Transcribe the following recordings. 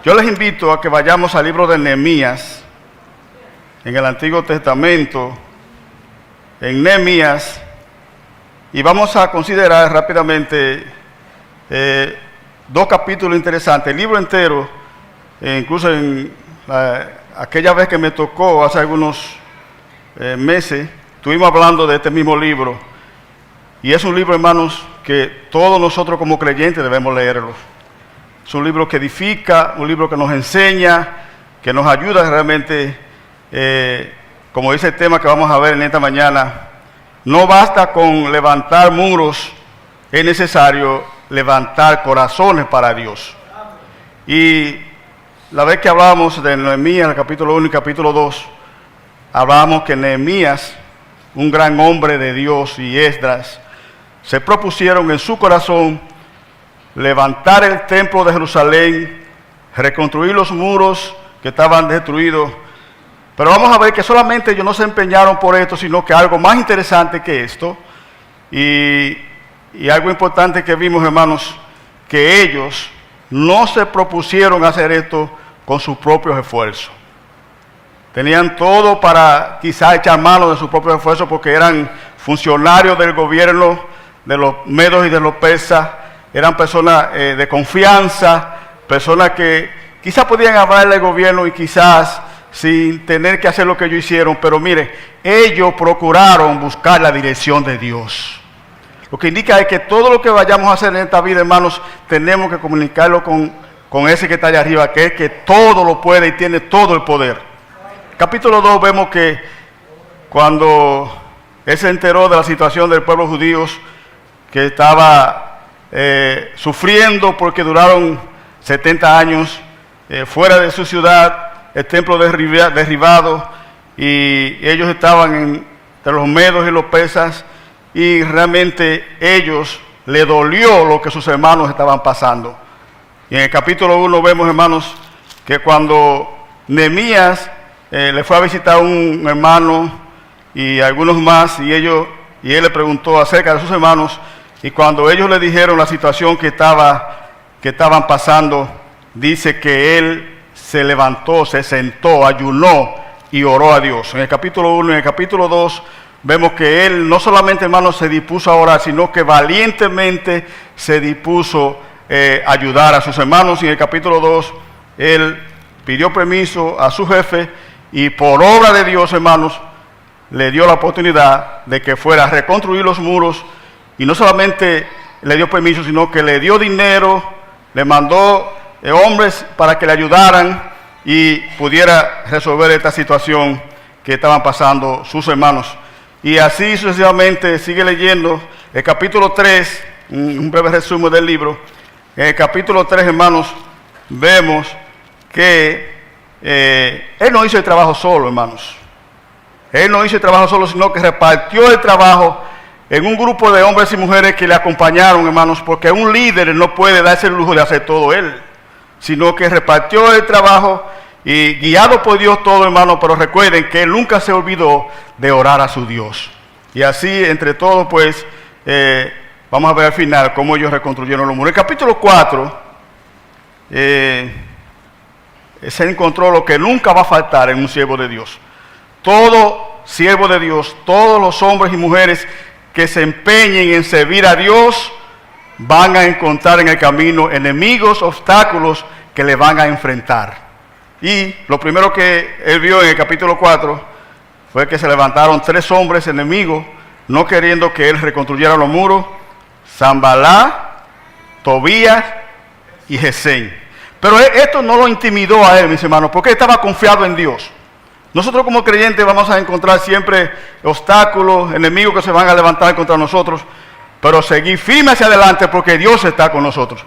Yo les invito a que vayamos al libro de Nehemías, en el Antiguo Testamento, en Nehemías, y vamos a considerar rápidamente dos capítulos interesantes. El libro entero, incluso en aquella vez que me tocó hace algunos meses, estuvimos hablando de este mismo libro, y es un libro, hermanos, que todos nosotros como creyentes debemos leerlo. Es un libro que edifica, un libro que nos enseña, que nos ayuda realmente, como dice el tema que vamos a ver en esta mañana. No basta con levantar muros, es necesario levantar corazones para Dios. Y la vez que hablábamos de Nehemías, el capítulo 1 y capítulo 2, hablábamos que Nehemías, un gran hombre de Dios, y Esdras, se propusieron en su corazón levantar el templo de Jerusalén, reconstruir los muros que estaban destruidos. Pero vamos a ver que solamente ellos no se empeñaron por esto, sino que algo más interesante que esto, y algo importante que vimos, hermanos, que ellos no se propusieron hacer esto con sus propios esfuerzos. Tenían todo para quizás echar mano de sus propios esfuerzos, porque eran funcionarios del gobierno de los medos y de los persas. Eran personas de confianza, personas que quizás podían hablarle al gobierno y quizás sin tener que hacer lo que ellos hicieron. Pero mire, ellos procuraron buscar la dirección de Dios. Lo que indica es que todo lo que vayamos a hacer en esta vida, hermanos, tenemos que comunicarlo con ese que está allá arriba, que es que todo lo puede y tiene todo el poder. Capítulo 2 vemos que cuando él se enteró de la situación del pueblo judío, que estaba sufriendo porque duraron 70 años fuera de su ciudad, el templo derribado, y ellos estaban entre los medos y los persas, y realmente ellos le dolió lo que sus hermanos estaban pasando. Y en el capítulo 1 vemos, hermanos, que cuando Nehemías le fue a visitar a un hermano y algunos más, y él le preguntó acerca de sus hermanos, y cuando ellos le dijeron la situación que estaban pasando, dice que él se levantó, se sentó, ayunó y oró a Dios. En el capítulo 1 y en el capítulo 2 vemos que él no solamente, hermanos, se dispuso a orar, sino que valientemente se dispuso a ayudar a sus hermanos. Y en el capítulo 2 él pidió permiso a su jefe y por obra de Dios, hermanos, le dio la oportunidad de que fuera a reconstruir los muros. Y no solamente le dio permiso, sino que le dio dinero, le mandó hombres para que le ayudaran y pudiera resolver esta situación que estaban pasando sus hermanos. Y así sucesivamente sigue leyendo el capítulo 3, un breve resumen del libro. En el capítulo 3, hermanos, vemos que él no hizo el trabajo solo, hermanos. Él no hizo el trabajo solo, sino que repartió el trabajo en un grupo de hombres y mujeres que le acompañaron, hermanos, porque un líder no puede darse el lujo de hacer todo él, sino que repartió el trabajo y guiado por Dios todo, hermanos. Pero recuerden que él nunca se olvidó de orar a su Dios. Y así, entre todos, pues, vamos a ver al final cómo ellos reconstruyeron los muros. En el capítulo 4, se encontró lo que nunca va a faltar en un siervo de Dios. Todo siervo de Dios, todos los hombres y mujeres que se empeñen en servir a Dios, van a encontrar en el camino enemigos, obstáculos que le van a enfrentar. Y lo primero que él vio en el capítulo 4 fue que se levantaron 3 hombres enemigos, no queriendo que él reconstruyera los muros: Sanballat, Tobías y Gesem. Pero esto no lo intimidó a él, mis hermanos, porque él estaba confiado en Dios. Nosotros como creyentes vamos a encontrar siempre obstáculos, enemigos que se van a levantar contra nosotros, pero seguir firme hacia adelante porque Dios está con nosotros.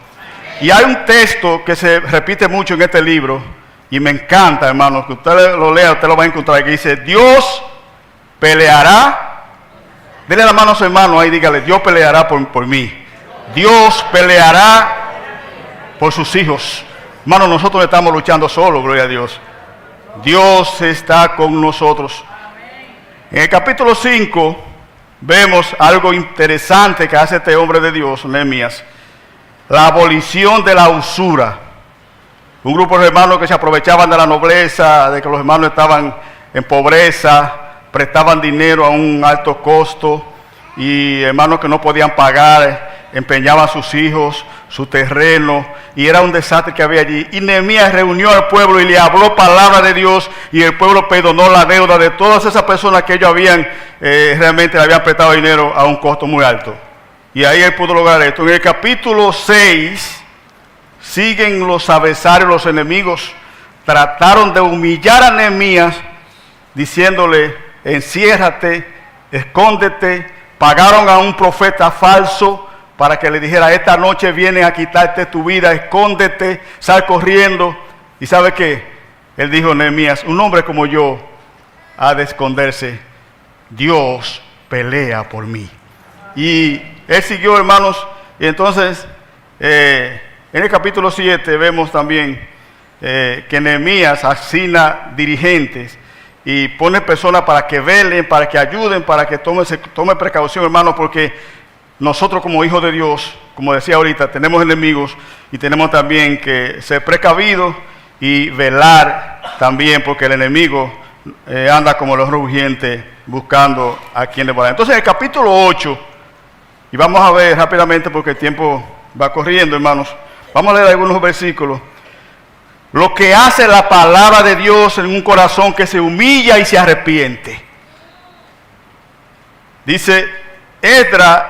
Y hay un texto que se repite mucho en este libro, y me encanta, hermanos, que usted lo lea, usted lo va a encontrar, que dice: Dios peleará. Dele la mano a su hermano ahí, dígale: Dios peleará por mí. Dios peleará por sus hijos. Hermanos, nosotros estamos luchando solos, gloria a Dios. Dios está con nosotros. En el capítulo 5 vemos algo interesante que hace este hombre de Dios, Nehemías: la abolición de la usura. un grupo de hermanos que se aprovechaban de la nobleza, de que los hermanos estaban en pobreza, prestaban dinero a un alto costo, y hermanos que no podían pagar, empeñaban sus hijos, su terreno, y era un desastre que había allí. Y Nehemías reunió al pueblo y le habló palabra de Dios, y el pueblo perdonó la deuda de todas esas personas que ellos habían, realmente le habían prestado dinero a un costo muy alto. Y ahí él pudo lograr esto. En el capítulo 6, siguen los adversarios, los enemigos, trataron de humillar a Nehemías, diciéndole, enciérrate, escóndete. Pagaron a un profeta falso para que le dijera, esta noche vienen a quitarte tu vida, escóndete, sal corriendo. ¿Y sabe qué? Él dijo, Nehemías, un hombre como yo ha de esconderse, Dios pelea por mí. Y él siguió, hermanos, y entonces en el capítulo 7 vemos también que Nehemías asigna dirigentes y pone personas para que velen, para que ayuden, para que tome precaución, hermanos, porque nosotros como hijos de Dios, como decía ahorita, tenemos enemigos y tenemos también que ser precavidos y velar también, porque el enemigo anda como los rugientes buscando a quien le va a dar. Entonces, en el capítulo 8, y vamos a ver rápidamente porque el tiempo va corriendo, hermanos, vamos a leer algunos versículos. Lo que hace la palabra de Dios en un corazón que se humilla y se arrepiente. Dice, Esdras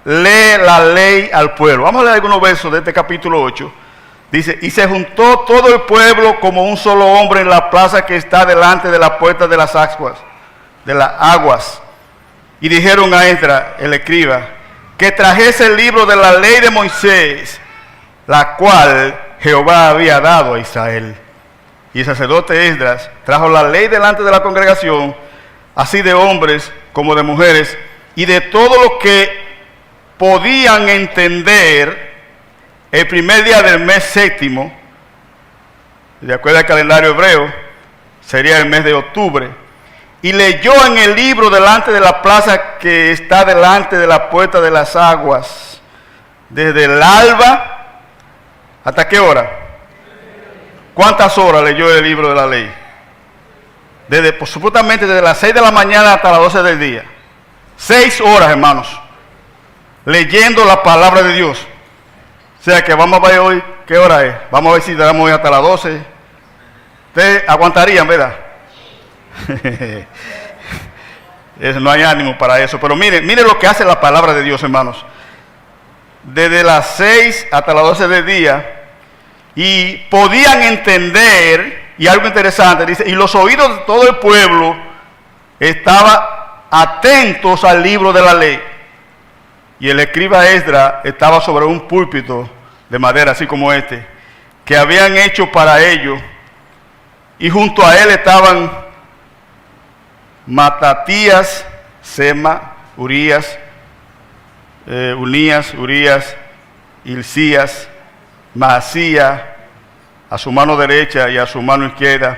lee la ley al pueblo. Vamos a leer algunos versos de este capítulo 8. Dice, y se juntó todo el pueblo como un solo hombre en la plaza que está delante de la puerta de las aguas. Y dijeron a Esdras, el escriba, que trajese el libro de la ley de Moisés, la cual Jehová había dado a Israel. Y el sacerdote Esdras trajo la ley delante de la congregación, así de hombres como de mujeres, y de todo lo que podían entender el primer día del mes séptimo, de acuerdo al calendario hebreo, sería el mes de octubre, y leyó en el libro delante de la plaza que está delante de la puerta de las aguas, desde el alba. ¿Hasta qué hora? ¿Cuántas horas leyó el libro de la ley? Supuestamente desde las 6 de la mañana hasta las 12 del día. 6 horas, hermanos, leyendo la palabra de Dios. O sea que vamos a ver hoy, ¿qué hora es? Vamos a ver si damos hoy hasta las 12. Ustedes aguantarían, ¿verdad? No hay ánimo para eso. Pero mire lo que hace la palabra de Dios, hermanos. Desde las 6 hasta las 12 del día, y podían entender, y algo interesante, dice, y los oídos de todo el pueblo estaban atentos al libro de la ley. Y el escriba Esdras estaba sobre un púlpito de madera, así como este, que habían hecho para ellos, y junto a él estaban Matatías, Sema, Urías, Unías, Urías, Hilcías, Maasías, a su mano derecha y a su mano izquierda,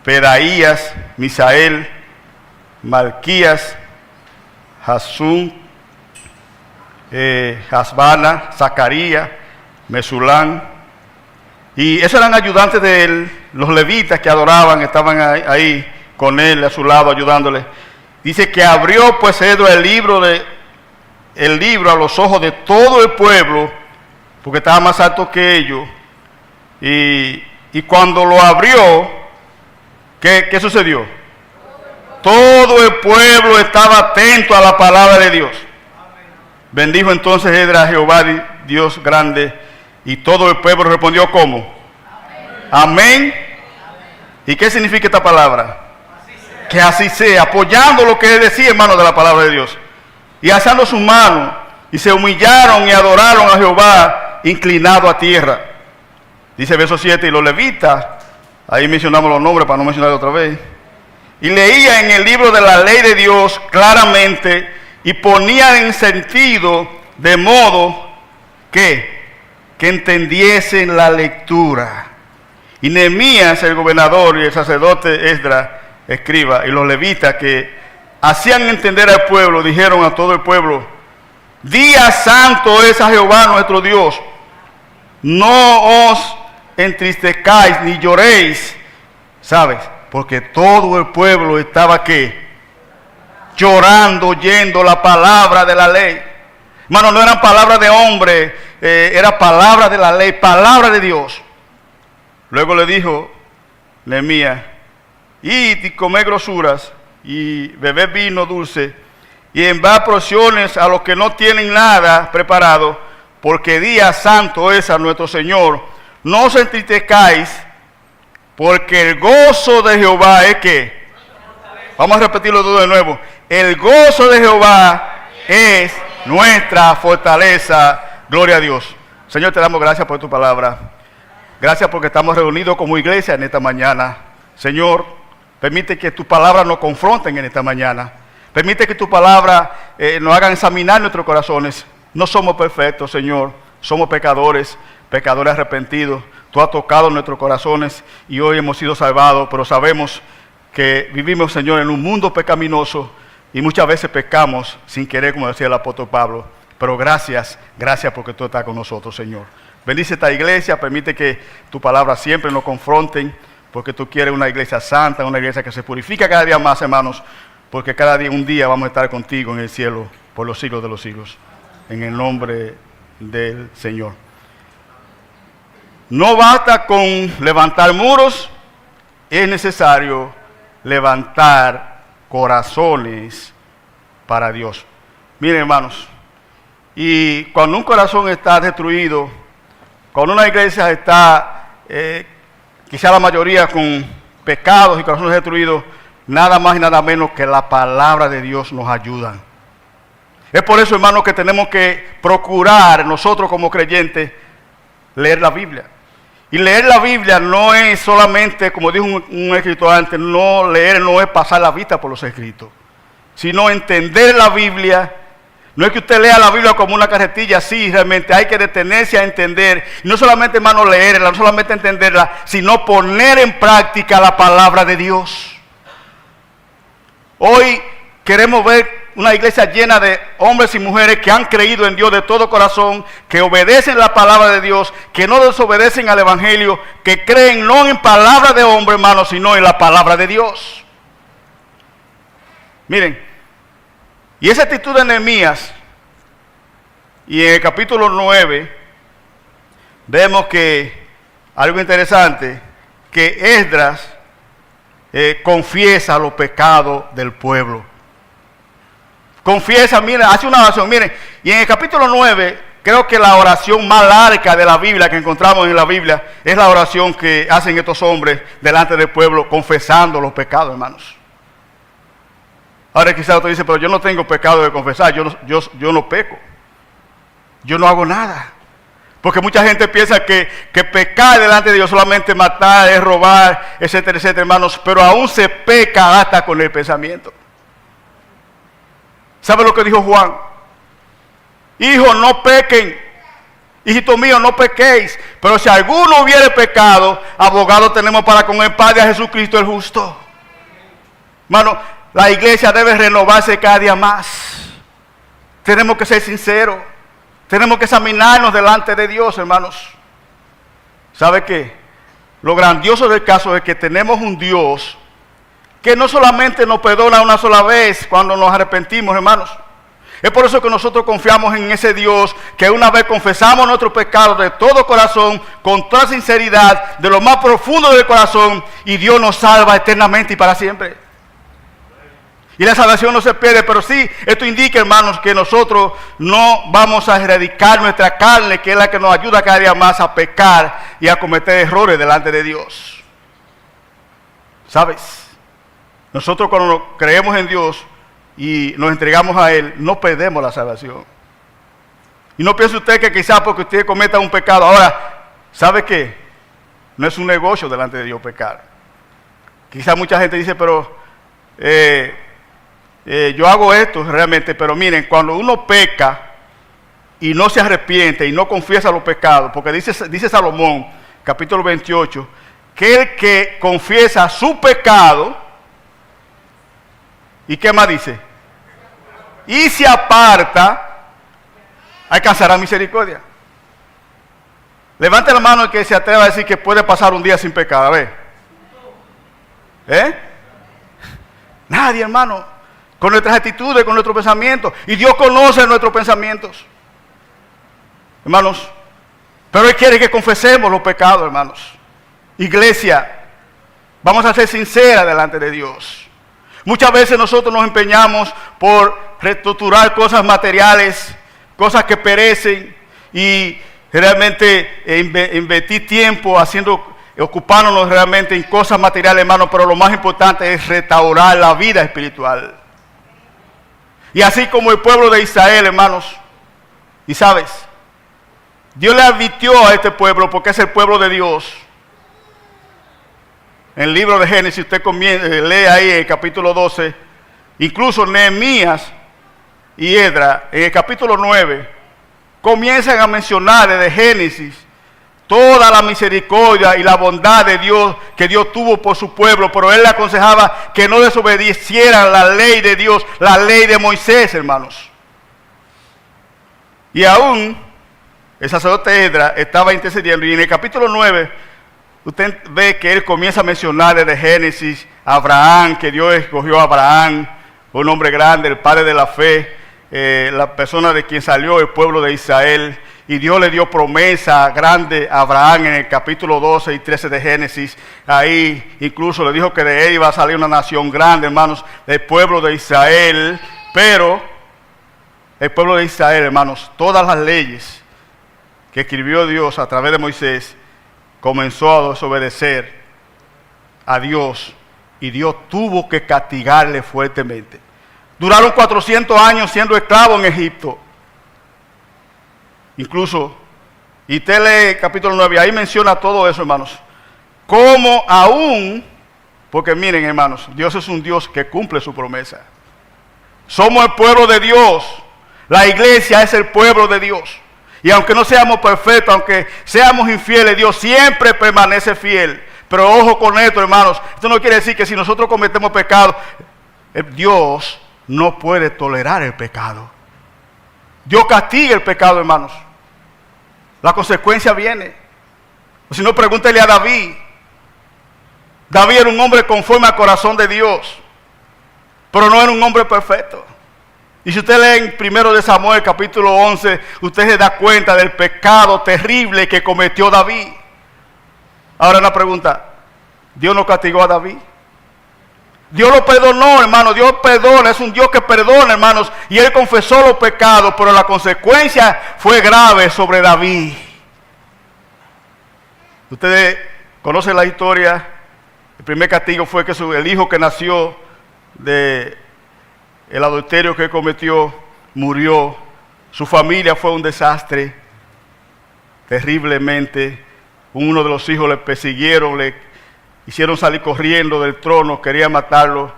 Pedaías, Misael, Malquías, Hasum, Hasbana, Zacarías, Mesulán. Y esos eran ayudantes de él, los levitas que adoraban, estaban ahí con él, a su lado, ayudándole. Dice que abrió pues Esdras el libro a los ojos de todo el pueblo, porque estaba más alto que ellos. Y cuando lo abrió, ¿qué sucedió? Todo el pueblo estaba atento a la palabra de Dios. Bendijo entonces Esdras a Jehová, Dios grande, y todo el pueblo respondió ¿cómo? Amén. ¿Y qué significa esta palabra? Que así sea, apoyando lo que él decía, hermano, de la palabra de Dios. Y alzando sus manos, y se humillaron y adoraron a Jehová, inclinado a tierra. Dice verso 7, y los levitas, ahí mencionamos los nombres para no mencionarlo otra vez, y leía en el libro de la ley de Dios claramente, y ponía en sentido de modo que entendiesen la lectura. Y Nehemías, el gobernador, y el sacerdote Esdras, escriba, y los levitas que hacían entender al pueblo, dijeron a todo el pueblo: día santo es a Jehová nuestro Dios, no os entristezcáis ni lloréis, ¿sabes? Porque todo el pueblo estaba ¿qué? Llorando, oyendo la palabra de la ley. Hermano, no eran palabras de hombre, era palabra de la ley, palabra de Dios. Luego le dijo Nehemías: id y comed grosuras y bebed vino dulce y enviad porciones a los que no tienen nada preparado, porque día santo es a nuestro Señor. No os entristezcáis, porque el gozo de Jehová es ¿qué? Vamos a repetirlo todo de nuevo. El gozo de Jehová es nuestra fortaleza. Gloria a Dios. Señor, te damos gracias por tu palabra. Gracias porque estamos reunidos como iglesia en esta mañana. Señor, permite que tu palabra nos confronten en esta mañana. Permite que tu palabra nos hagan examinar nuestros corazones. No somos perfectos, Señor. Somos pecadores, pecadores arrepentidos. Tú has tocado nuestros corazones y hoy hemos sido salvados, pero sabemos que vivimos, Señor, en un mundo pecaminoso y muchas veces pecamos sin querer, como decía el apóstol Pablo. Pero gracias porque tú estás con nosotros, Señor. Bendice esta iglesia, permite que tu palabra siempre nos confronten, porque tú quieres una iglesia santa, una iglesia que se purifica cada día más, hermanos, porque cada día, un día vamos a estar contigo en el cielo por los siglos de los siglos. En el nombre del Señor. No basta con levantar muros, es necesario levantar corazones para Dios. Miren, hermanos, y cuando un corazón está destruido, cuando una iglesia está, quizá la mayoría con pecados y corazones destruidos, nada más y nada menos que la palabra de Dios nos ayuda. Es por eso, hermanos, que tenemos que procurar nosotros como creyentes leer la Biblia. Y leer la Biblia no es solamente, como dijo un escritor antes, leer no es pasar la vista por los escritos, sino entender la Biblia. No es que usted lea la Biblia como una carretilla, sí, realmente hay que detenerse a entender. Y no solamente, hermano, leerla, no solamente entenderla, sino poner en práctica la palabra de Dios. Hoy queremos ver una iglesia llena de hombres y mujeres que han creído en Dios de todo corazón, que obedecen la palabra de Dios, que no desobedecen al Evangelio, que creen no en palabra de hombre, hermano, sino en la palabra de Dios. Miren, y esa actitud de Nehemías, y en el capítulo 9, vemos que algo interesante, que Esdras confiesa los pecados del pueblo. Confiesa, miren, hace una oración, miren, y en el capítulo 9, creo que la oración más larga de la Biblia que encontramos en la Biblia es la oración que hacen estos hombres delante del pueblo, confesando los pecados, hermanos. Ahora quizás usted dice, pero yo no tengo pecado de confesar, yo no peco, yo no hago nada. Porque mucha gente piensa que pecar delante de Dios solamente matar, es robar, etcétera, etcétera, hermanos, pero aún se peca hasta con el pensamiento. ¿Sabe lo que dijo Juan? Hijos, no pequen. Hijitos míos, no pequéis. Pero si alguno hubiere pecado, abogado tenemos para con el Padre, a Jesucristo el justo. Hermano, la iglesia debe renovarse cada día más. Tenemos que ser sinceros. Tenemos que examinarnos delante de Dios, hermanos. ¿Sabe qué? Lo grandioso del caso es que tenemos un Dios que no solamente nos perdona una sola vez cuando nos arrepentimos, hermanos. Es por eso que nosotros confiamos en ese Dios que una vez confesamos nuestros pecados de todo corazón, con toda sinceridad, de lo más profundo del corazón, y Dios nos salva eternamente y para siempre. Y la salvación no se pierde, pero sí, esto indica, hermanos, que nosotros no vamos a erradicar nuestra carne, que es la que nos ayuda cada día más a pecar y a cometer errores delante de Dios. ¿Sabes? Nosotros cuando creemos en Dios y nos entregamos a Él, no perdemos la salvación. Y no piense usted que quizás porque usted cometa un pecado. Ahora, ¿sabe qué? No es un negocio delante de Dios pecar. Quizás mucha gente dice, pero yo hago esto realmente, pero miren, cuando uno peca y no se arrepiente y no confiesa los pecados, porque dice Salomón, capítulo 28, que el que confiesa su pecado, ¿y qué más dice? Y se aparta, alcanzará misericordia. Levante la mano el que se atreva a decir que puede pasar un día sin pecado. A ver. Nadie, hermano. Con nuestras actitudes, con nuestros pensamientos. Y Dios conoce nuestros pensamientos. Hermanos. Pero Él quiere que confesemos los pecados, hermanos. Iglesia. Vamos a ser sinceras delante de Dios. Muchas veces nosotros nos empeñamos por reestructurar cosas materiales, cosas que perecen, y realmente invertir tiempo ocupándonos realmente en cosas materiales, hermanos, pero lo más importante es restaurar la vida espiritual. Y así como el pueblo de Israel, hermanos, y sabes, Dios le advirtió a este pueblo porque es el pueblo de Dios. En el libro de Génesis, usted lee ahí en el capítulo 12, incluso Nehemías y Esdras, en el capítulo 9, comienzan a mencionar desde Génesis toda la misericordia y la bondad de Dios que Dios tuvo por su pueblo, pero Él le aconsejaba que no desobedecieran la ley de Dios, la ley de Moisés, hermanos. Y aún el sacerdote Esdras estaba intercediendo, y en el capítulo 9, usted ve que él comienza a mencionar desde Génesis a Abraham, que Dios escogió a Abraham, un hombre grande, el padre de la fe, la persona de quien salió el pueblo de Israel. Y Dios le dio promesa grande a Abraham en el capítulo 12 y 13 de Génesis. Ahí incluso le dijo que de él iba a salir una nación grande, hermanos, del pueblo de Israel. Pero el pueblo de Israel, hermanos, todas las leyes que escribió Dios a través de Moisés, comenzó a desobedecer a Dios, y Dios tuvo que castigarle fuertemente. Duraron 400 años siendo esclavos en Egipto. Incluso, y usted lee el capítulo 9, ahí menciona todo eso, hermanos. Como aún, porque miren, hermanos, Dios es un Dios que cumple su promesa. Somos el pueblo de Dios. La iglesia es el pueblo de Dios. Y aunque no seamos perfectos, aunque seamos infieles, Dios siempre permanece fiel. Pero ojo con esto, hermanos. Esto no quiere decir que si nosotros cometemos pecado, Dios no puede tolerar el pecado. Dios castiga el pecado, hermanos. La consecuencia viene. O si no, pregúntele a David. David era un hombre conforme al corazón de Dios, pero no era un hombre perfecto. Y si usted lee en 1 de Samuel, capítulo 11, usted se da cuenta del pecado terrible que cometió David. Ahora una pregunta, ¿Dios no castigó a David? Dios lo perdonó, hermano. Dios perdona, es un Dios que perdona, hermanos. Y Él confesó los pecados, pero la consecuencia fue grave sobre David. Ustedes conocen la historia. El primer castigo fue que el hijo que nació de el adulterio que él cometió murió. Su familia fue un desastre, terriblemente. Uno de los hijos le persiguieron, le hicieron salir corriendo del trono, querían matarlo,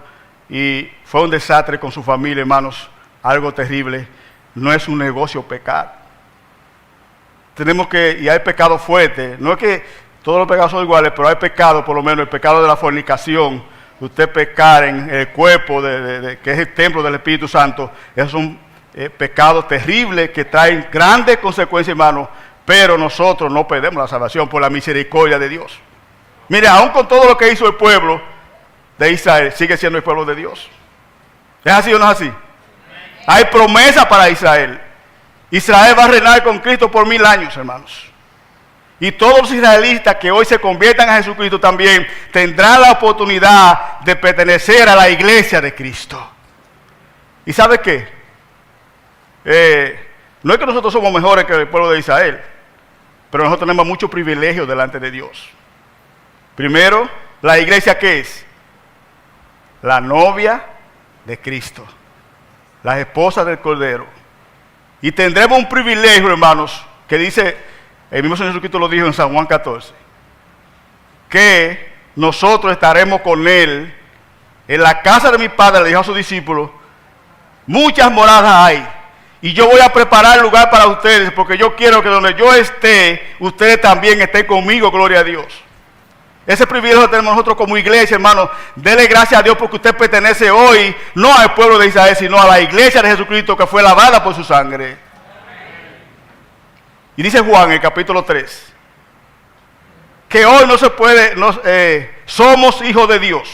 y fue un desastre con su familia, hermanos, algo terrible. No es un negocio pecar. Y hay pecado fuerte. No es que todos los pecados son iguales, pero hay pecado, por lo menos el pecado de la fornicación. Usted pecar en el cuerpo, que es el templo del Espíritu Santo, es un pecado terrible que trae grandes consecuencias, hermanos, pero nosotros no perdemos la salvación por la misericordia de Dios. Mire, aún con todo lo que hizo el pueblo de Israel, sigue siendo el pueblo de Dios. ¿Es así o no es así? Hay promesa para Israel. Israel va a reinar con Cristo por 1000 años, hermanos. Y todos los israelitas que hoy se conviertan a Jesucristo también tendrán la oportunidad de pertenecer a la iglesia de Cristo. ¿Y sabe qué? No es que nosotros somos mejores que el pueblo de Israel, pero nosotros tenemos muchos privilegios delante de Dios. Primero, la iglesia, ¿qué es? La novia de Cristo, la esposa del Cordero. Y tendremos un privilegio, hermanos, que dice, el mismo Señor Jesucristo lo dijo en San Juan 14, que nosotros estaremos con Él en la casa de mi Padre. Le dijo a sus discípulos, muchas moradas hay, y yo voy a preparar lugar para ustedes, porque yo quiero que donde yo esté, ustedes también estén conmigo, gloria a Dios. Ese privilegio lo tenemos nosotros como iglesia, hermanos. Dele gracias a Dios porque usted pertenece hoy, no al pueblo de Israel, sino a la iglesia de Jesucristo que fue lavada por su sangre. Y dice Juan en el capítulo 3, que hoy no se puede, somos hijos de Dios,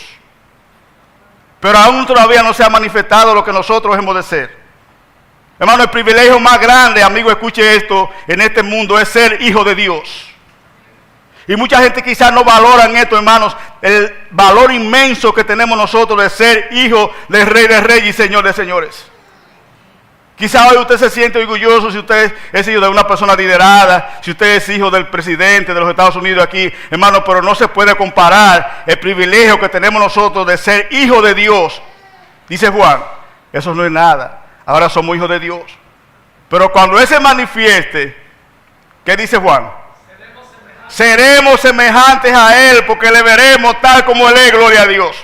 pero aún todavía no se ha manifestado lo que nosotros hemos de ser. Hermano, el privilegio más grande, amigo, escuche esto, en este mundo es ser hijo de Dios. Y mucha gente quizás no valoran esto, hermanos, el valor inmenso que tenemos nosotros de ser hijo del Rey de Reyes y Señor de Señores. Quizás hoy usted se siente orgulloso si usted es hijo de una persona liderada, si usted es hijo del presidente de los Estados Unidos aquí, hermano, pero no se puede comparar el privilegio que tenemos nosotros de ser hijo de Dios. Dice Juan, eso no es nada, ahora somos hijos de Dios. Pero cuando Él se manifieste, ¿qué dice Juan? Seremos semejantes a Él, porque le veremos tal como Él es, gloria a Dios.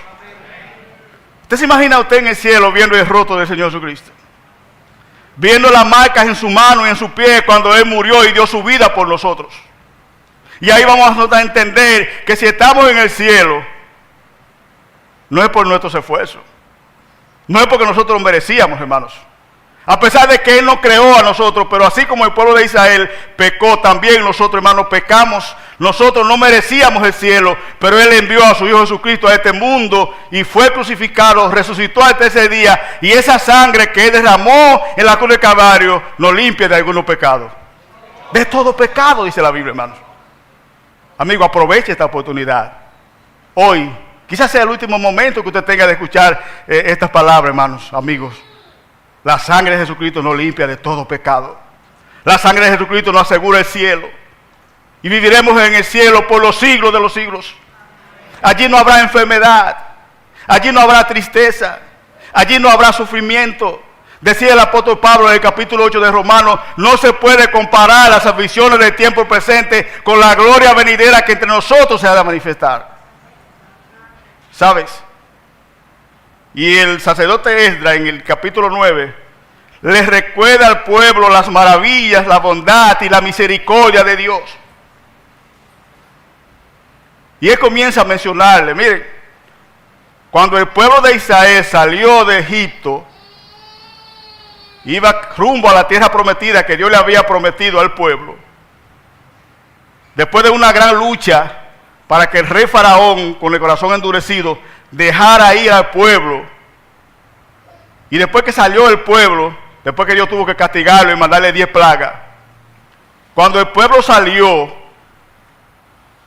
¿Usted se imagina usted en el cielo viendo el rostro del Señor Jesucristo? Viendo las marcas en su mano y en su pie cuando Él murió y dio su vida por nosotros. Y ahí vamos a entender que si estamos en el cielo, no es por nuestros esfuerzos. No es porque nosotros lo merecíamos, hermanos. A pesar de que Él nos creó a nosotros, pero así como el pueblo de Israel pecó, también nosotros, hermanos, pecamos. Nosotros no merecíamos el cielo, pero Él envió a su Hijo Jesucristo a este mundo y fue crucificado, resucitó hasta ese día. Y esa sangre que Él derramó en la cruz del Calvario nos limpia de algunos pecados. De todo pecado, dice la Biblia, hermanos. Amigo, aproveche esta oportunidad. Hoy, quizás sea el último momento que usted tenga de escuchar estas palabras, hermanos, amigos. La sangre de Jesucristo nos limpia de todo pecado. La sangre de Jesucristo nos asegura el cielo. Y viviremos en el cielo por los siglos de los siglos. Allí no habrá enfermedad. Allí no habrá tristeza. Allí no habrá sufrimiento. Decía el apóstol Pablo en el capítulo 8 de Romanos, no se puede comparar las aflicciones del tiempo presente con la gloria venidera que entre nosotros se ha de manifestar. ¿Sabes? Y el sacerdote Esdras en el capítulo 9 les recuerda al pueblo las maravillas, la bondad y la misericordia de Dios. Y él comienza a mencionarle, miren, cuando el pueblo de Israel salió de Egipto, iba rumbo a la tierra prometida que Dios le había prometido al pueblo. Después de una gran lucha para que el rey Faraón, con el corazón endurecido, dejara ir al pueblo. Y después que salió el pueblo, después que Dios tuvo que castigarlo y mandarle 10 plagas, cuando el pueblo salió,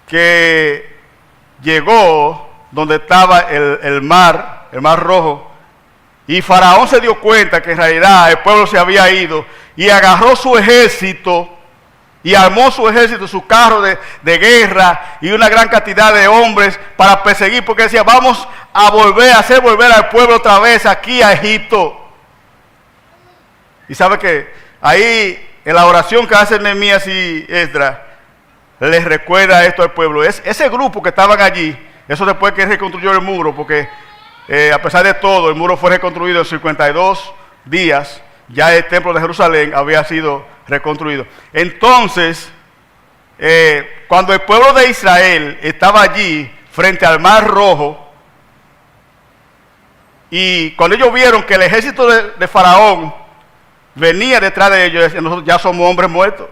que llegó donde estaba el mar Rojo, y Faraón se dio cuenta que en realidad el pueblo se había ido, y agarró su ejército, y armó su ejército, su carro de guerra, y una gran cantidad de hombres para perseguir, porque decía, vamos a hacer volver al pueblo otra vez aquí a Egipto. Y sabe que ahí, en la oración que hacen Nehemías y Esdras, les recuerda esto al pueblo. Ese grupo que estaban allí, eso después que reconstruyó el muro, porque a pesar de todo, el muro fue reconstruido en 52 días, ya el templo de Jerusalén había sido reconstruido. Entonces, cuando el pueblo de Israel estaba allí, frente al Mar Rojo, y cuando ellos vieron que el ejército de Faraón venía detrás de ellos, decían, nosotros ya somos hombres muertos.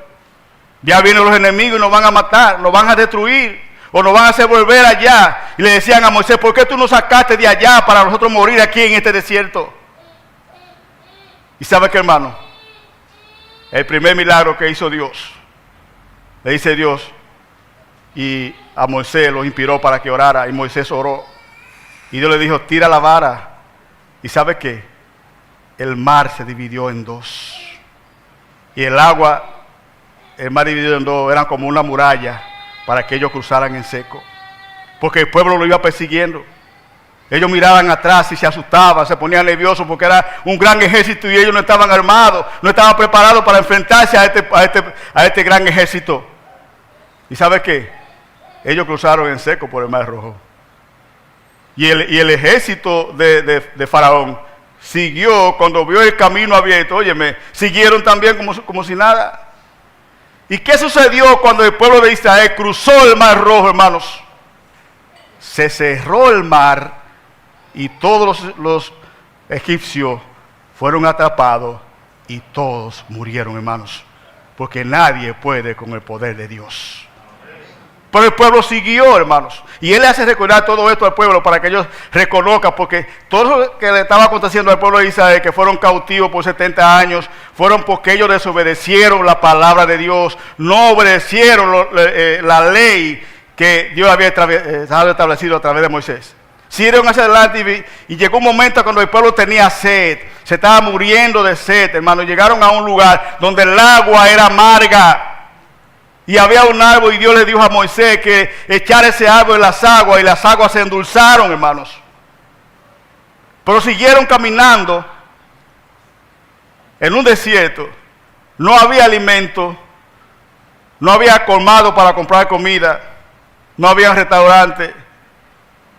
Ya vienen los enemigos y nos van a matar, nos van a destruir, o nos van a hacer volver allá. Y le decían a Moisés, ¿por qué tú nos sacaste de allá para nosotros morir aquí en este desierto? Y sabe qué, hermano, el primer milagro que hizo Dios, le dice Dios, y a Moisés lo inspiró para que orara, y Moisés oró. Y Dios le dijo, tira la vara. ¿Y sabe qué? El mar se dividió en dos. Y el mar dividido en dos, eran como una muralla para que ellos cruzaran en seco. Porque el pueblo lo iba persiguiendo. Ellos miraban atrás y se asustaban, se ponían nerviosos porque era un gran ejército y ellos no estaban armados, no estaban preparados para enfrentarse a este gran ejército. ¿Y sabe qué? Ellos cruzaron en seco por el Mar Rojo. Y el ejército de Faraón siguió cuando vio el camino abierto. Óyeme, siguieron también como si nada. ¿Y qué sucedió cuando el pueblo de Israel cruzó el Mar Rojo, hermanos? Se cerró el mar y todos los egipcios fueron atrapados y todos murieron, hermanos. Porque nadie puede con el poder de Dios. Pero el pueblo siguió, hermanos. Y Él le hace recordar todo esto al pueblo para que ellos reconozcan, porque todo lo que le estaba aconteciendo al pueblo de Israel, que fueron cautivos por 70 años, fueron porque ellos desobedecieron la palabra de Dios, no obedecieron la ley que Dios había establecido a través de Moisés. Siguieron hacia adelante y llegó un momento cuando el pueblo tenía sed, se estaba muriendo de sed, hermanos. Llegaron a un lugar donde el agua era amarga. Y había un árbol y Dios le dijo a Moisés que echara ese árbol en las aguas, y las aguas se endulzaron, hermanos. Pero siguieron caminando en un desierto. No había alimento, no había colmado para comprar comida, no había restaurante.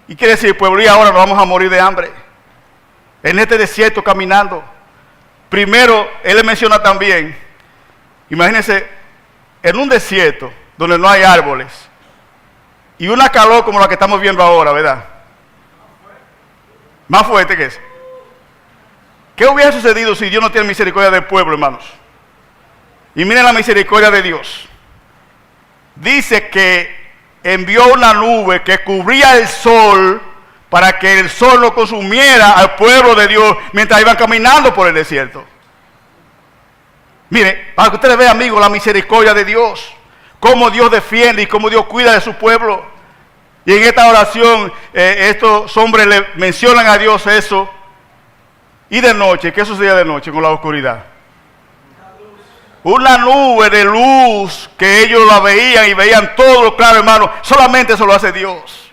Y quiere decir, pueblo, y ahora nos vamos a morir de hambre. En este desierto caminando. Primero, Él le menciona también, imagínense, en un desierto donde no hay árboles y una calor como la que estamos viendo ahora, ¿verdad? Más fuerte que eso. ¿Qué hubiera sucedido si Dios no tiene misericordia del pueblo, hermanos? Y miren la misericordia de Dios. Dice que envió una nube que cubría el sol para que el sol no consumiera al pueblo de Dios mientras iban caminando por el desierto. Mire, para que ustedes vean, amigos, la misericordia de Dios, cómo Dios defiende y cómo Dios cuida de su pueblo. Y en esta oración, estos hombres le mencionan a Dios eso. Y de noche, ¿qué sucedía de noche con la oscuridad? Una nube de luz que ellos la veían y veían todo lo claro, hermano. Solamente eso lo hace Dios.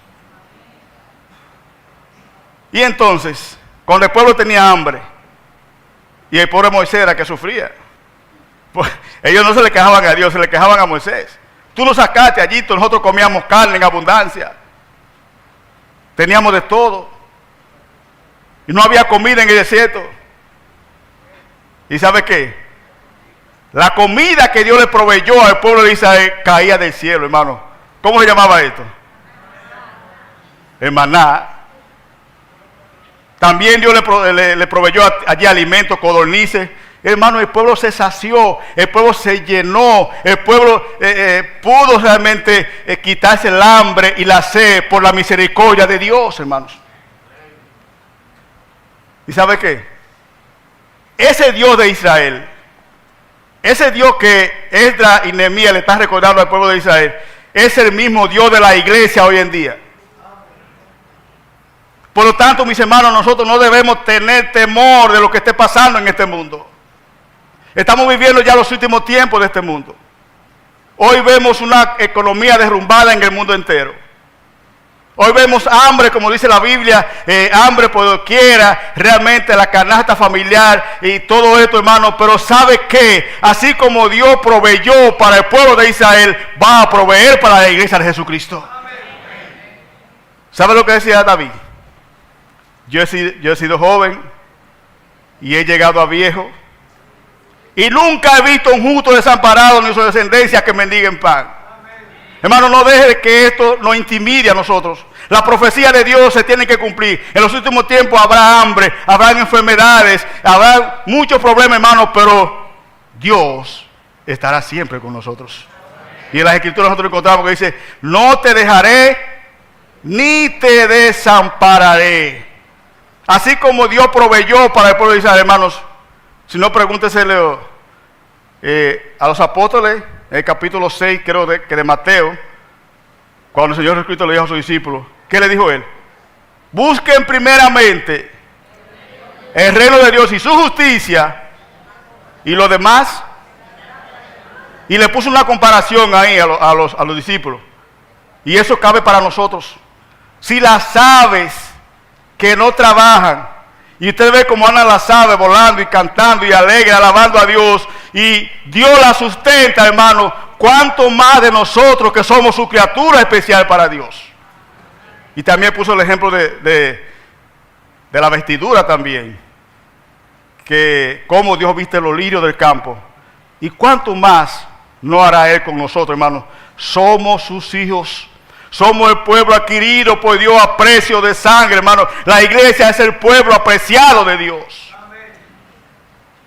Y entonces, cuando el pueblo tenía hambre, y el pobre Moisés era que sufría, pues ellos no se le quejaban a Dios, se le quejaban a Moisés. Tú nos sacaste allí, nosotros comíamos carne en abundancia. Teníamos de todo. Y no había comida en el desierto. ¿Y sabe qué? La comida que Dios le proveyó al pueblo de Israel caía del cielo, hermano. ¿Cómo se llamaba esto? El maná. También Dios le proveyó allí alimentos, codornices. Hermano, el pueblo se sació, el pueblo se llenó, el pueblo pudo realmente quitarse el hambre y la sed por la misericordia de Dios, hermanos. ¿Y sabe qué? Ese Dios de Israel, ese Dios que Esdras y Nehemías le están recordando al pueblo de Israel, es el mismo Dios de la iglesia hoy en día. Por lo tanto, mis hermanos, nosotros no debemos tener temor de lo que esté pasando en este mundo. Estamos viviendo ya los últimos tiempos de este mundo. Hoy vemos una economía derrumbada en el mundo entero. Hoy vemos hambre, como dice la Biblia, hambre por doquiera, realmente la canasta familiar y todo esto, hermano. Pero ¿sabe qué? Así como Dios proveyó para el pueblo de Israel, va a proveer para la iglesia de Jesucristo. ¿Sabe lo que decía David? Yo he sido joven y he llegado a viejo. Y nunca he visto un justo desamparado ni su descendencia que mendiguen pan. Hermano, no deje que esto nos intimide a nosotros. La profecía de Dios se tiene que cumplir. En los últimos tiempos habrá hambre, habrá enfermedades, habrá muchos problemas, hermano, pero Dios estará siempre con nosotros. Y en las Escrituras nosotros encontramos que dice, no te dejaré ni te desampararé. Así como Dios proveyó para el pueblo de Israel, hermanos. Si no, pregúntesele a los apóstoles, en el capítulo 6, creo que de Mateo, cuando el Señor Jesucristo le dijo a sus discípulos, ¿qué le dijo Él? Busquen primeramente el reino de Dios y su justicia, y lo demás. Y le puso una comparación ahí a los discípulos. Y eso cabe para nosotros. Si las aves que no trabajan, y usted ve cómo andan las aves volando y cantando y alegre, alabando a Dios, y Dios la sustenta, hermano, ¿cuánto más de nosotros que somos su criatura especial para Dios? Y también puso el ejemplo de la vestidura también, que cómo Dios viste los lirios del campo, y cuánto más no hará Él con nosotros, hermano. Somos sus hijos. Somos el pueblo adquirido por Dios a precio de sangre, hermano. La iglesia es el pueblo apreciado de Dios. Amén.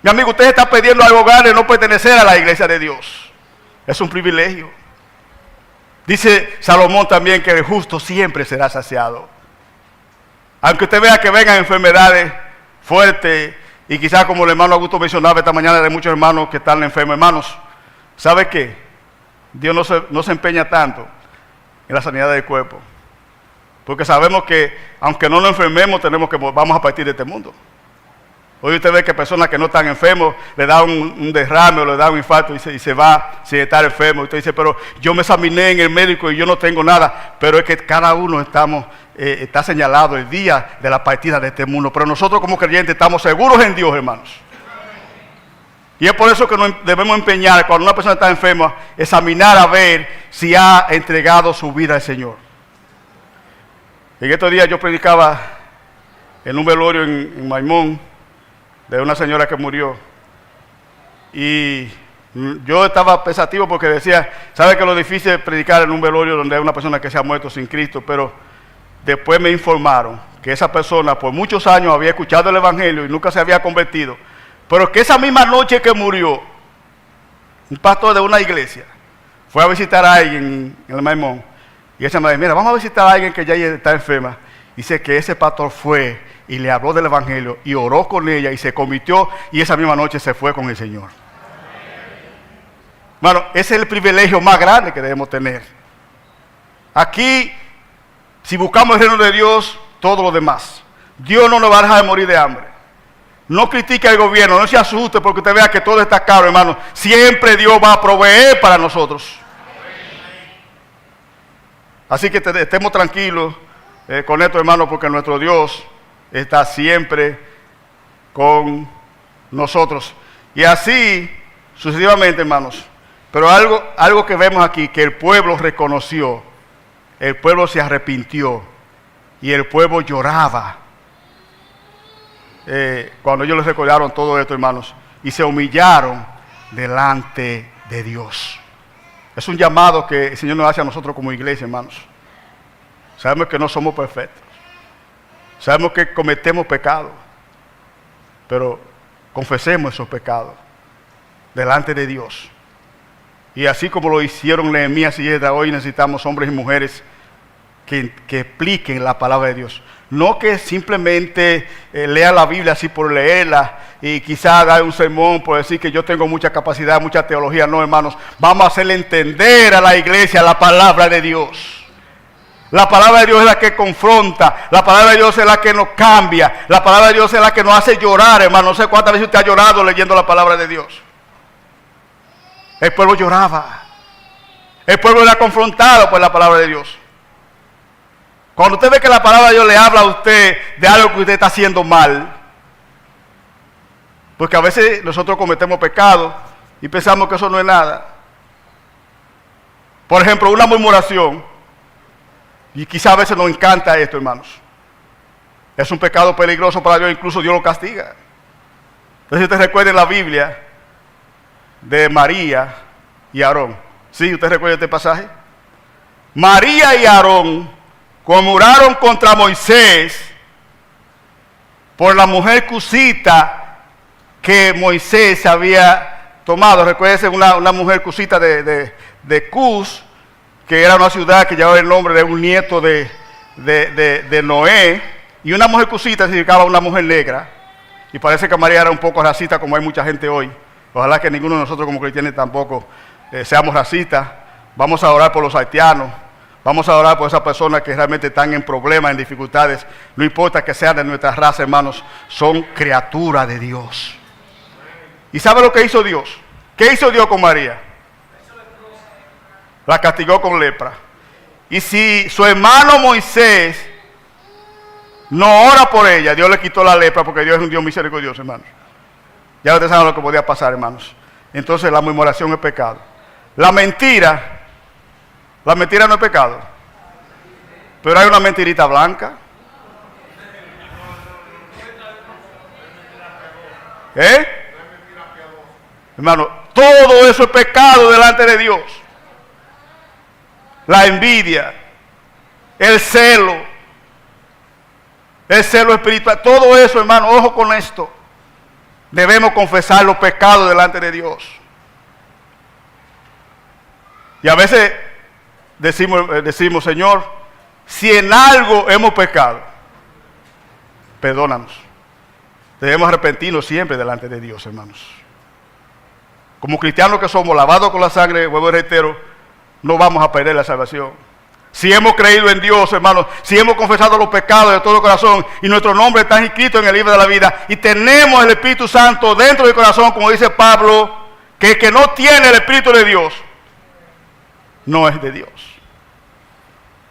Mi amigo, usted está pidiendo algo grande de no pertenecer a la iglesia de Dios. Es un privilegio. Dice Salomón también que el justo siempre será saciado. Aunque usted vea que vengan enfermedades fuertes, y quizás como el hermano Augusto mencionaba esta mañana de muchos hermanos que están enfermos, hermanos, ¿sabe qué? Dios no se empeña tanto en la sanidad del cuerpo. Porque sabemos que aunque no nos enfermemos, vamos a partir de este mundo. Hoy usted ve que personas que no están enfermos le dan un derrame o le dan un infarto y se va sin estar enfermo. Usted dice, pero yo me examiné en el médico y yo no tengo nada. Pero es que cada uno está señalado el día de la partida de este mundo. Pero nosotros como creyentes estamos seguros en Dios, hermanos. Y es por eso que nos debemos empeñar, cuando una persona está enferma, examinar a ver si ha entregado su vida al Señor. En estos días yo predicaba en un velorio en Maimón, de una señora que murió, y yo estaba pensativo porque decía, sabe que lo difícil es predicar en un velorio donde hay una persona que se ha muerto sin Cristo, pero después me informaron que esa persona por muchos años había escuchado el Evangelio y nunca se había convertido, pero que esa misma noche que murió, un pastor de una iglesia fue a visitar a alguien en el Maimón, y ella me dijo, mira, vamos a visitar a alguien que ya está enferma. Dice que ese pastor fue y le habló del Evangelio y oró con ella y se convirtió, y esa misma noche se fue con el Señor. Bueno, ese es el privilegio más grande que debemos tener. Aquí, si buscamos el reino de Dios, todo lo demás. Dios no nos va a dejar de morir de hambre. No critique al gobierno, no se asuste porque usted vea que todo está caro, hermano. Siempre Dios va a proveer para nosotros. Así que estemos tranquilos con esto, hermano, porque nuestro Dios está siempre con nosotros. Y así sucesivamente, hermanos. Pero algo que vemos aquí, que el pueblo reconoció, el pueblo se arrepintió y el pueblo lloraba cuando ellos les recordaron todo esto, hermanos, y se humillaron delante de Dios. Es un llamado que el Señor nos hace a nosotros como iglesia, hermanos. Sabemos que no somos perfectos. Sabemos que cometemos pecados. Pero confesemos esos pecados delante de Dios. Y así como lo hicieron Nehemías y Esdras, hoy necesitamos hombres y mujeres que expliquen la palabra de Dios. No que simplemente lean la Biblia así por leerla y quizás dar un sermón por decir que yo tengo mucha capacidad, mucha teología. No, hermanos, vamos a hacerle entender a la iglesia la palabra de Dios. La palabra de Dios es la que confronta, la palabra de Dios es la que nos cambia, la palabra de Dios es la que nos hace llorar, hermano. No sé cuántas veces usted ha llorado leyendo la palabra de Dios. El pueblo lloraba. El pueblo era confrontado por la palabra de Dios. Cuando usted ve que la palabra de Dios le habla a usted de algo que usted está haciendo mal, porque a veces nosotros cometemos pecados y pensamos que eso no es nada. Por ejemplo, una murmuración, y quizás a veces nos encanta esto, hermanos. Es un pecado peligroso para Dios, incluso Dios lo castiga. Entonces usted recuerda la Biblia de María y Aarón. ¿Sí? ¿Usted recuerda este pasaje? María y Aarón murmuraron contra Moisés por la mujer cusita que Moisés había tomado. Recuérdense una mujer cusita de Cus, que era una ciudad que llevaba el nombre de un nieto de Noé, y una mujer cusita significaba una mujer negra, y parece que María era un poco racista como hay mucha gente hoy. Ojalá que ninguno de nosotros como cristianos tampoco seamos racistas. Vamos a orar por los haitianos. Vamos a orar por esas personas que realmente están en problemas, en dificultades. No importa que sean de nuestra raza, hermanos, son criaturas de Dios. ¿Y sabe lo que hizo Dios? ¿Qué hizo Dios con María? La castigó con lepra. Y si su hermano Moisés no ora por ella, Dios le quitó la lepra, porque Dios es un Dios misericordioso, hermanos. Ya ustedes saben lo que podía pasar, hermanos. Entonces la murmuración es pecado. La mentira no es pecado. Pero hay una mentirita blanca. Hermano, todo eso es pecado delante de Dios. La envidia, el celo espiritual, todo eso, hermano, ojo con esto. Debemos confesar los pecados delante de Dios. Y a veces decimos, Señor, si en algo hemos pecado, perdónanos. Debemos arrepentirnos siempre delante de Dios, hermanos. Como cristianos que somos, lavados con la sangre, vuelvo y reitero, no vamos a perder la salvación. Si hemos creído en Dios, hermanos, si hemos confesado los pecados de todo corazón y nuestro nombre está inscrito en el libro de la vida y tenemos el Espíritu Santo dentro del corazón, como dice Pablo, que el que no tiene el Espíritu de Dios, no es de Dios.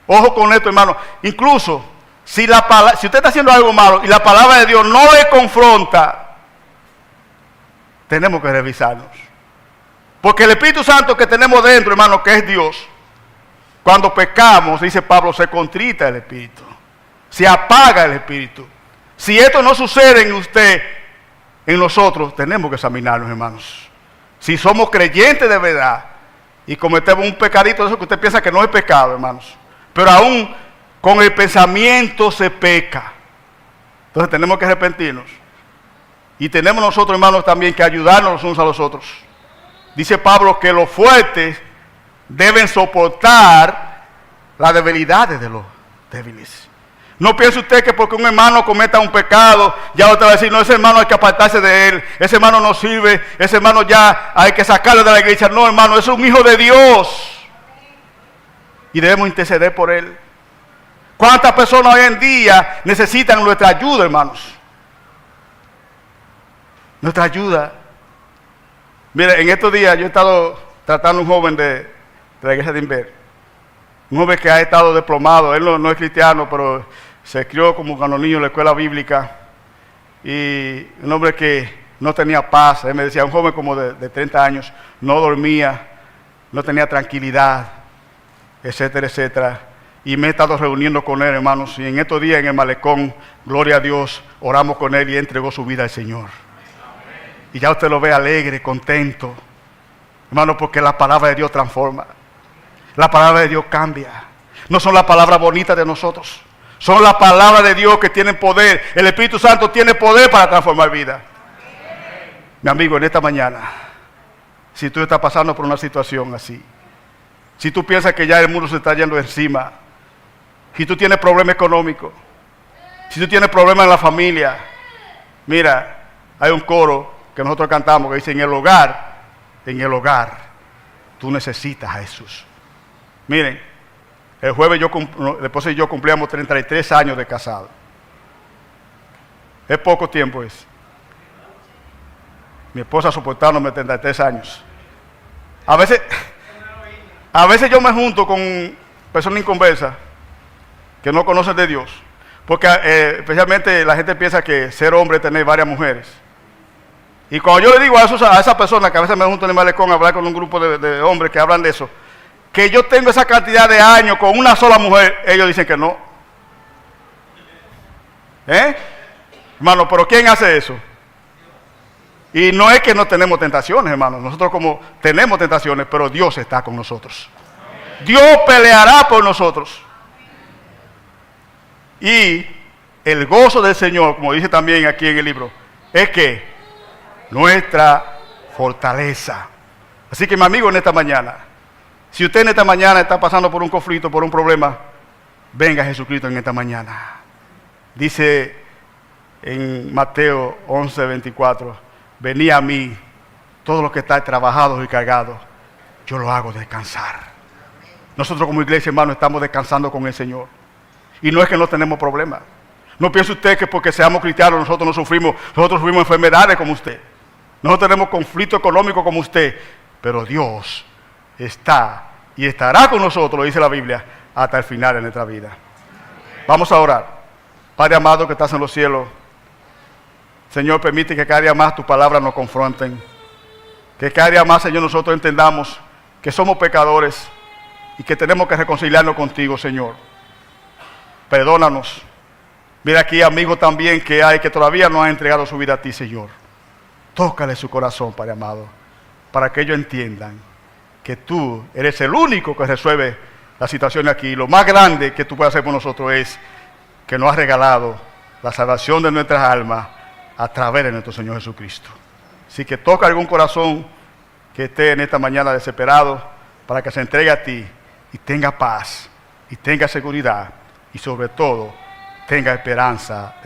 Ojo con esto, hermano. Incluso, si usted está haciendo algo malo y la palabra de Dios no le confronta, tenemos que revisarnos. Porque el Espíritu Santo que tenemos dentro, hermano, que es Dios, cuando pecamos, dice Pablo, se contrita el Espíritu, se apaga el Espíritu. Si esto no sucede en usted, en nosotros, tenemos que examinarnos, hermanos. Si somos creyentes de verdad y cometemos un pecadito de eso que usted piensa que no es pecado, hermanos, pero aún con el pensamiento se peca. Entonces tenemos que arrepentirnos. Y tenemos nosotros, hermanos, también que ayudarnos los unos a los otros. Dice Pablo que los fuertes deben soportar las debilidades de los débiles. No piense usted que porque un hermano cometa un pecado, ya usted va a decir, no, ese hermano hay que apartarse de él, ese hermano no sirve, ese hermano ya hay que sacarlo de la iglesia. No, hermano, es un hijo de Dios. Y debemos interceder por él. ¿Cuántas personas hoy en día necesitan nuestra ayuda, hermanos? Nuestra ayuda. Mire, en estos días yo he estado tratando a un joven de la iglesia de Inver. Un joven que ha estado diplomado, él no es cristiano, pero se crió como cuando niño en la escuela bíblica. Y un hombre que no tenía paz, él me decía, un joven como de 30 años, no dormía, no tenía tranquilidad, etcétera, etcétera. Y me he estado reuniendo con él, hermanos, y en estos días en el malecón, gloria a Dios, oramos con él y entregó su vida al Señor. Y ya usted lo ve alegre, contento, hermano, porque la palabra de Dios transforma. La palabra de Dios cambia. No son las palabras bonitas de nosotros, son las palabras de Dios que tienen poder. El Espíritu Santo tiene poder para transformar vidas. Mi amigo, en esta mañana, si tú estás pasando por una situación así, si tú piensas que ya el mundo se está yendo encima, si tú tienes problemas económicos, si tú tienes problemas en la familia, mira, hay un coro que nosotros cantamos que dice, en el hogar, tú necesitas a Jesús. Miren, el jueves la esposa y yo cumplíamos 33 años de casado. Es poco tiempo es. Mi esposa soportándome 33 años. A veces yo me junto con personas inconversas que no conocen de Dios. Porque especialmente la gente piensa que ser hombre es tener varias mujeres. Y cuando yo le digo a esas personas que a veces me junto en el malecón a hablar con un grupo de hombres que hablan de eso, que yo tengo esa cantidad de años con una sola mujer, ellos dicen que no. Hermano, pero ¿quién hace eso? Y no es que no tenemos tentaciones, hermano. Nosotros como tenemos tentaciones, pero Dios está con nosotros. Dios peleará por nosotros. Y el gozo del Señor, como dice también aquí en el libro, es que nuestra fortaleza. Así que mi amigo, en esta mañana, si usted en esta mañana está pasando por un conflicto, por un problema, venga a Jesucristo en esta mañana. Dice en Mateo 11:24, venid a mí, todos los que están trabajados y cargados, yo los hago descansar. Nosotros como iglesia, hermano, estamos descansando con el Señor. Y no es que no tenemos problemas. No piense usted que porque seamos cristianos nosotros no sufrimos, nosotros sufrimos enfermedades como usted. Nosotros tenemos conflicto económico como usted, pero Dios está y estará con nosotros, lo dice la Biblia, hasta el final de nuestra vida. Vamos a orar. Padre amado que estás en los cielos, Señor, permite que cada día más tus palabras nos confronten. Que cada día más, Señor, nosotros entendamos que somos pecadores y que tenemos que reconciliarnos contigo, Señor. Perdónanos. Mira aquí amigos también que hay que todavía no han entregado su vida a ti, Señor. Tócale su corazón, Padre amado, para que ellos entiendan que tú eres el único que resuelve la situación aquí. Lo más grande que tú puedes hacer por nosotros es que nos has regalado la salvación de nuestras almas a través de nuestro Señor Jesucristo. Así que toca algún corazón que esté en esta mañana desesperado para que se entregue a ti y tenga paz, y tenga seguridad, y sobre todo, tenga esperanza.